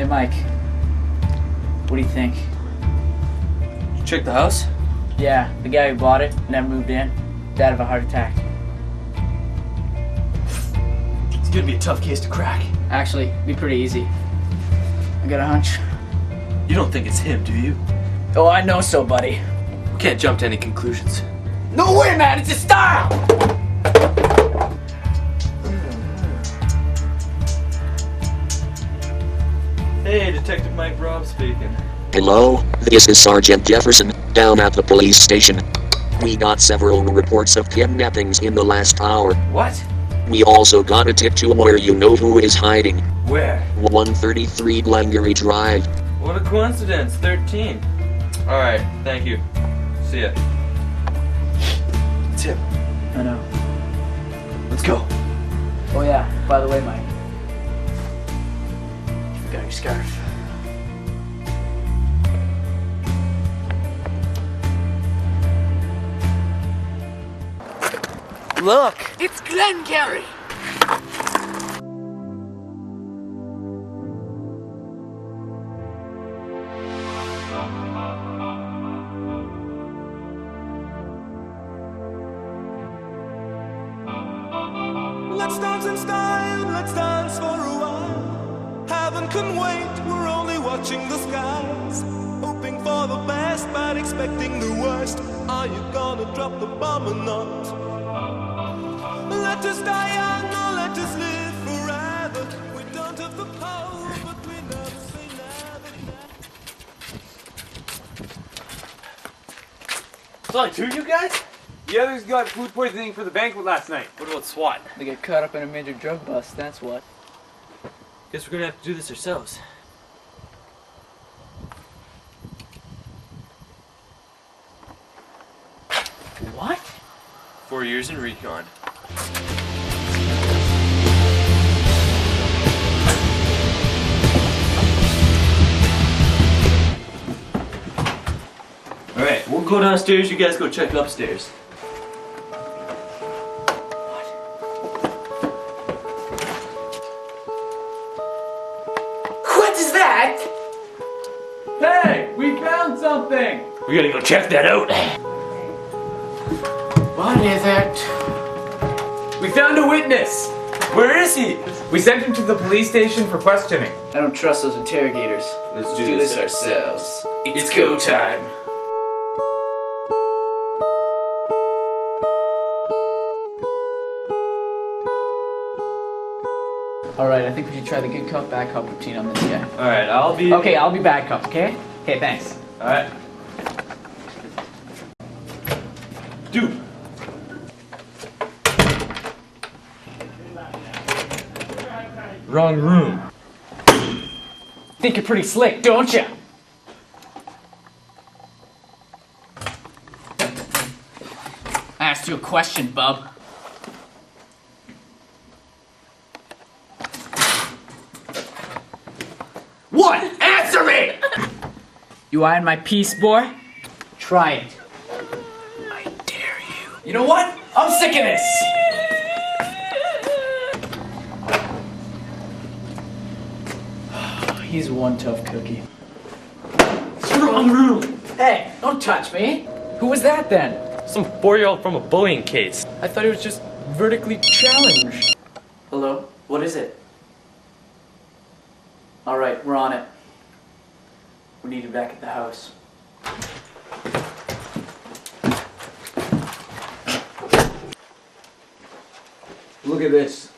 Hey Mike, what do you think? You check the house? Yeah, the guy who bought it, never moved in, died of a heart attack. It's gonna be a tough case to crack. Actually, it'd be pretty easy. I got a hunch. You don't think it's him, do you? Oh, I know so, buddy. We can't jump to any conclusions. No way, man! It's a style! Hey, Detective Mike Robb speaking. Hello, this is Sergeant Jefferson, down at the police station. We got several reports of kidnappings in the last hour. What? We also got a tip to where you know who is hiding. Where? 133 Glengarry Drive. What a coincidence, 13. Alright, thank you. See ya. It's him. I know. Let's go. Oh yeah, by the way, Mike. You forgot your scarf. Look! It's Glengarry! Let's dance in style, let's dance for a while. Heaven can wait, we're only watching the skies. Hoping for the best, but expecting the worst. Are you gonna drop the bomb or not? Let us die young, or let us live forever. We don't have the power, but we never say never. It's only two of you guys? The others got food poisoning for the banquet last night. What about SWAT? They get caught up in a major drug bust, that's what. Guess we're gonna have to do this ourselves. What? 4 years in recon. Alright, we'll go downstairs, you guys go check upstairs. What is that? Hey, we found something! We gotta go check that out. What is it? We found a witness! Where is he? We sent him to the police station for questioning. I don't trust those interrogators. Let's do this ourselves. It's go time. Alright, I think we should try the good cop, bad cop routine on this guy. Alright, I'll be... Okay, I'll be bad cop, okay? Okay, thanks. Alright. Dude. Wrong room. Think you're pretty slick, don't ya? I asked you a question, bub. What? Answer me! You eyeing my piece, boy? Try it. I dare you. You know what? I'm sick of this! He's one tough cookie. Wrong room. Hey, don't touch me. Who was that then? Some 4-year-old from a bullying case. I thought he was just vertically challenged. Hello? What is it? Alright, we're on it. We need him back at the house. Look at this.